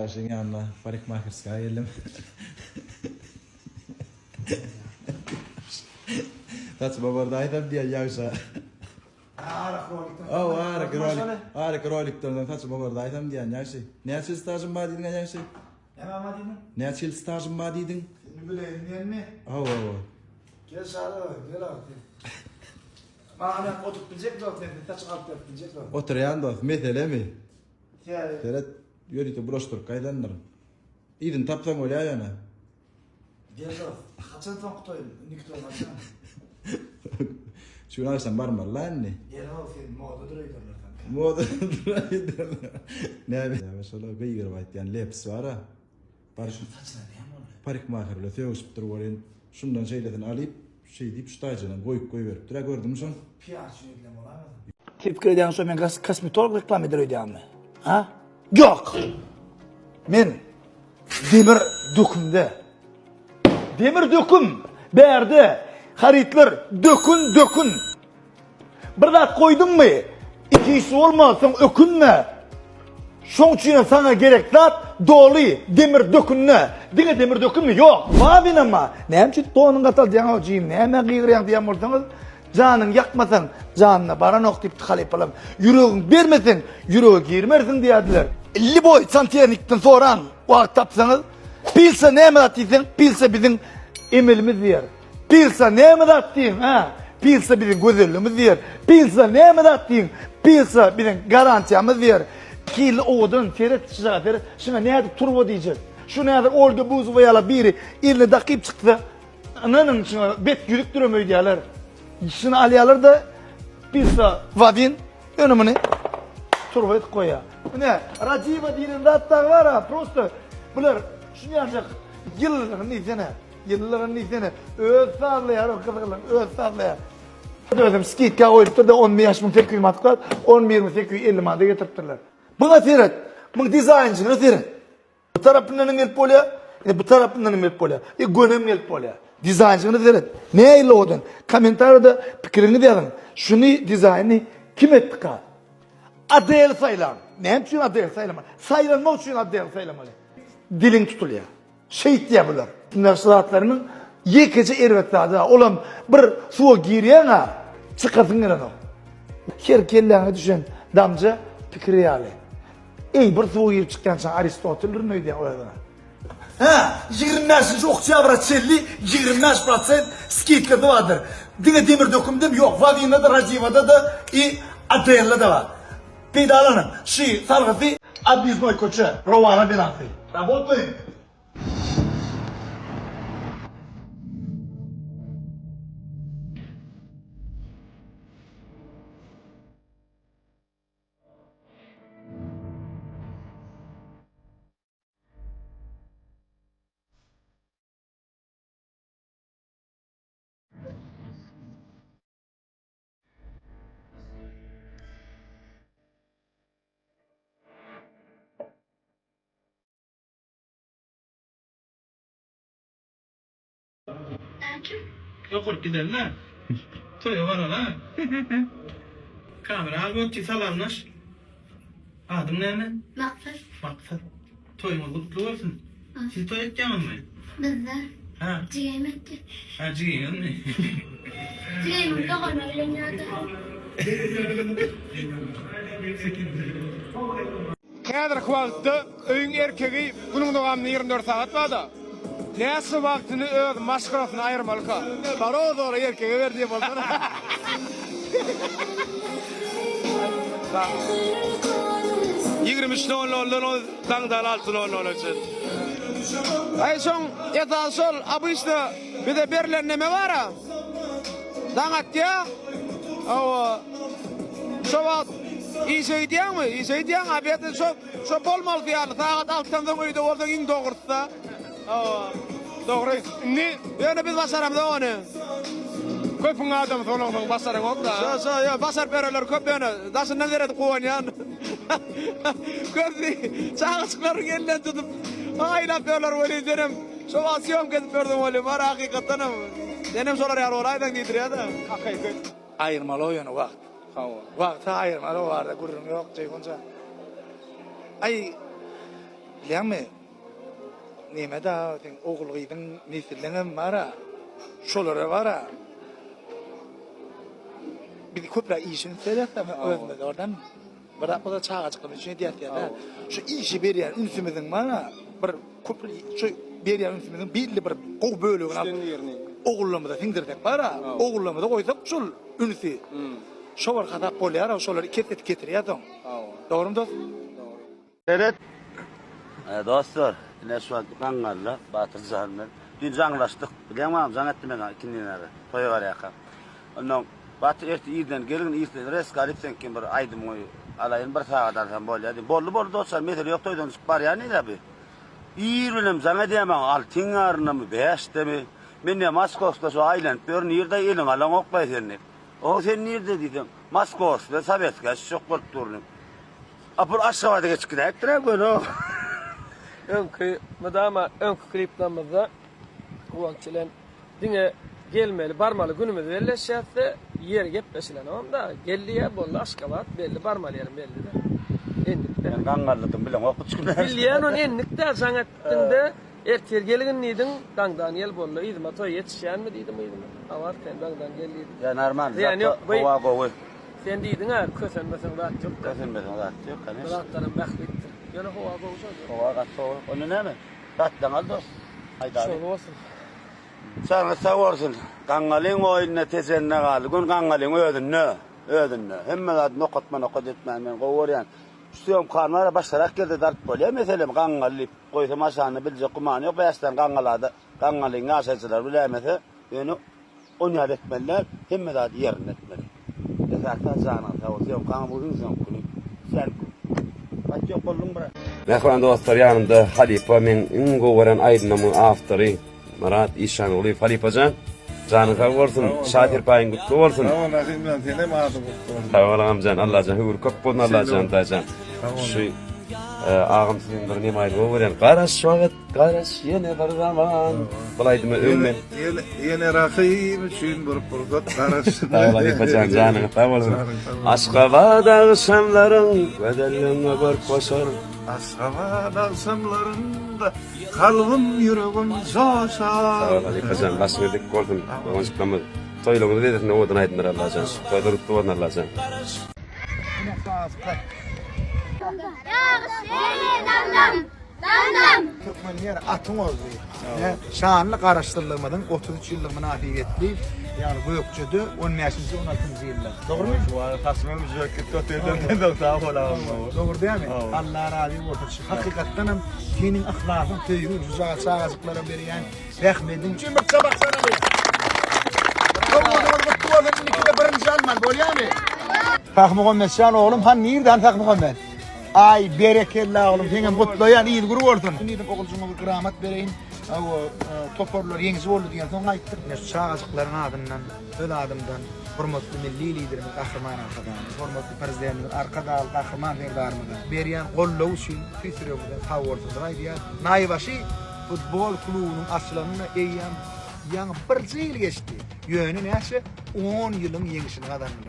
Şimdi yanına parikmakerska geldim. That's baba da aydan diye yavşa. Ağrı kroliklerden taç baba da aydan diye yavşa. Ne açıl stajın var dedin yavşa? Ne açıl stajın var dedin? Ne bileyim diyen mi? Gel sarı, gel abi. Bana oturup bilecek de oturup taç alıp bilecek de. Oturuyan da mesele mi? Yani. Teret yürüyüp broştur kaydanlar. İdin tapsan öyle ayağına. Gel de. Kaçan tam kutoyum, nikto kaçan. Şunu alsan var mı lan ne? Gel abi film moda duruyorlar kanka. Moda duruyorlar. Ne abi? Ya mesela beygir var yani leps var ha. Saçına ne ama? Parikmaker öyle teosup dururken şundan şeylerden alıp şey deyip stajına koyup dura gördün mü sen? PR şöyle olamaz. Tepki eden sonra ben kosmetolog reklam ediyorum mi? Ha? Yok. Men demir dökümde. Demir döküm. Berdi. Haritler dökün. Bir daha koydun mu? İkisi olmasın ökünme. Şoň üçin sana gerek zat dolu demir dökünne. Diňe demir dökünme yok. Babin ama. Näme üçin tonuň gatal diýen jyym, näme gygyrýan diýen bolsaňyz, janyň ýakmasaň, janyna baran ok diýip halep alam. Yüregiň bermeseň, ýüregi girmersiň diýdiler. 50 boy santiyenikden soran wagt tapsaňyz, bilse näme diýsen, bilse biziň emelimiz diýer. Bilse näme diýsen, ha? Bilse biziň gözelligimiz diýer. Bilse näme diýsen, bilse biziň garantiýamyz diýer. Kil oğudun teret çıkar, şuna ne yapıp turbo diyecek. Şuna yapıp Olga Buzova'yla biri eline dakip çıktı. Ananın şuna bet yürük duramıyor diyorlar. Şuna alıyorlar da birisi vadin önümünü turboya koyuyor. Ne? Raciva diyelim hatta var ha, prosto. Bunlar şunu yapacak. Yılların neyse öz sağlayar o kızıklar, öz sağlayar. Özüm skitka oyup da 10 yaşımın tek kıymatı var, 10-20-50 madde getirttirler. Buna seyret, bunun dizaynçına seyret. Bu tarafından gelip oluyor, bu tarafından gelip oluyor. Gönüm gelip oluyor. Dizaynçına seyret. Ne eyle odun? Komentarda fikrini verin. Şunu dizaynı kim etti ka? Adel saylan. Ne için adel saylanma? Saylanma için adel saylanmalı. Dilin tutuluyor. Şehit diye bunlar. Üniversitelerinin yekece ervetlerdi. Olam bir suya giriyen ha, çıkasın gelen o. Her kelleğine düşen damca fikri yali. Ey bir suya girip çıkkansan Aristotel'in neydi ya o adına? Ha, 25 oktyabra çelli, 25% skitka da vardır. Dine demir dökümdüm yok, Vadin'de de, Raciva'da da, Adayar'la da var. Pedalanın, salgısı, Adbiznoy koçu, Rovana binası. Работаем. Yok olup gidelim ha. Toya var hala. Kamera abi ötçü salamlaş. Adım ne mi? Maksat Maksat. Toyumuz kutlu olsun. Siz toy edeceğim mi? bizde Ha. cigayım etti. Ha ciğen mi? Cigayımın da koyma öyleniyordu. Kadar wagtda öýüň erkegi bunun dowamyny 24 saat barda. Näse wagtyny öz maşgalasyna aýyrmaly ka. Baro dora erkege berdi bolsa. 23:00 taňdan 6:00 üçin. Ay şoň ýa-da şol abyşda bize berilen neme bar ha? Daňatýa. Awa şo wagt İşeydiyan mı? İşeydiyan abiyeti şu bolmalı fiyatı. Saat 6'dan uydu oradan in doğurtsa. Doğru. Ne? Yani biz başaramız onu. Köpün adam sonundan başarın ok da. Ya başar bereler köp yani. Daşın ne deredi koğanyan. Köpü çağışıkların elinden tutup. Ayla böyle öyle derim. Şu asiyom gezip gördüm öyle. Var hakikaten. Denem sorar ya oraydan gidir ya da. Ayırmalı oyunu vakt. Vakt ayırmalı vardı. Gurrum yok. Ay Bilenmi? Neme da sen oğulgydyň nesilleňem bara. Şolara bara. Bir köpra işin seretme özmedi oradan. Bırak o da çağa çıkıp için diýär. Şu işi berýän ünsümizin bara bir köpri şu berýän ünsümizin belli bir gow bölügini oğullamada tindirdik bara. Oğullamada goýsak şol ünsi. Şolar kadar bolýar, şolar ketet getirýär. Doğru mu dost? Evet. Dostlar, yine şu an Kangar'la, Batır Zahan'la dün canlaştık. Bilemem, can ettim ben ikindiğine. Toya var yakın. Ondan Batır erti iyiden gelin iyiden res garip sen kim bir aydım oyu. Alayın bir sağdan sen bol ya. Bollu dostlar metre yok toydan çıkar ya ne tabi. İyirim sana diyemem altın arına mı beşte mi? Ben de Moskos'ta şu aylan bir nerede elin alan okbay seni. O sen nerede dedim. Moskos ve Sovetska çok korkturdum. Apur aşağıda geçkin ettiler böyle. Önkü madama önkü kliplamızda kuvankçilen dine gelmeli barmalı günümüz belleşýärse yer gepleşilen onda geldiye bolla aşkabat belli barmalı yerim belli de endikde Ben Kangar'ladım bilen okup çıkın. bilýän on endikde saňatdynda erter gelgin nidin Dağdan yel bolla izma toy yetişýänmi diýdim izma awarken Dağdan geldi. Ya normal. Yani hava gowy. Sen diýdiň ha kösenmesen rahat ýok. Kösenmesen rahat ýok kanys. Rahatlaryň bahsetdi. Ýöne hava gowy. Hava gatsa onu näme? Ratdan al dost. Hayda. Şol bolsun. Sana sağ olsun. Kangalyň oýunyna tesenne galy. Gün Kangalyň ödünne. Hemme zat nokatma nokat etmän men gowurýan. Üstüm kanlara başlarak geldi dart bolýar. Meselem Kangaly goýsa maşany bilje kumany ýok. Beýastan Kangalada Kangalyň aşaçylar bilemese ýöne onu etmenler hemme zat ýerine etmeli. Zaten zaten tavsiye kan bugün sen Açık kollum bırak. Mehman dostlar yanımda Halipa men ingowaran aydınamın aftary Marat İşanoğlu Halipacan canı sağ olsun şatir payın kutlu olsun. Tamam nakil ben seni maadım. Tamam amcan Allah can hür köp bolun Allah can tacan. Şu ağam sizin bir neme aydı owaran garaş wagt garaş yine bir zaman. Bulaydymy ömmen. Yine rakıyım için burup garaş. Halipacan canı sağ olsun. Aşkabad akşamların bedellerine bir koşar. Aşkabad akşamlarında kalbim yüreğim coşar. Sağ ol Halipacan başladık gördüm. Konuşmamız. Toyluğunu dedin odan aydınlar Allah can. Toyda ruttu odan Allah can. Türkmen yer atın oldu. Şanlı karıştırılmadan 33 yıllık münafiyetli yani bu yokçudu 15-16 yıllar. Doğru mu? Şu an tasmimimiz yok ki tötüden de sağ olalım. Doğru değil mi? Allah razı olsun. Hakikaten senin ahlakın, tüyün, güzel sağlıklara beriyen rahmetin için bir çabuk sana bu. Fahmuhammed Şan oğlum han nereden Fahmuhammed? Ay berekella oğlum senin mutluyan iyi guru olsun. Nidim oğulcuma bir kıramet bereyin. O toporlar yengisi oldu diyen son ayttık. Çağızıkların adından, öl adımdan hormatly milli liderimiz Kahraman arkadan, hormatly prezidentimiz arkada Kahraman verdarmıdan. Beriyan gollow üçin Twitter'da tawardylar aýdýar. Naýbaşy futbol klubynyň aslalyny eýýän ýa bir ýyl geçdi. Ýöne näçe 10 ýylyň ýeňişini kazandy.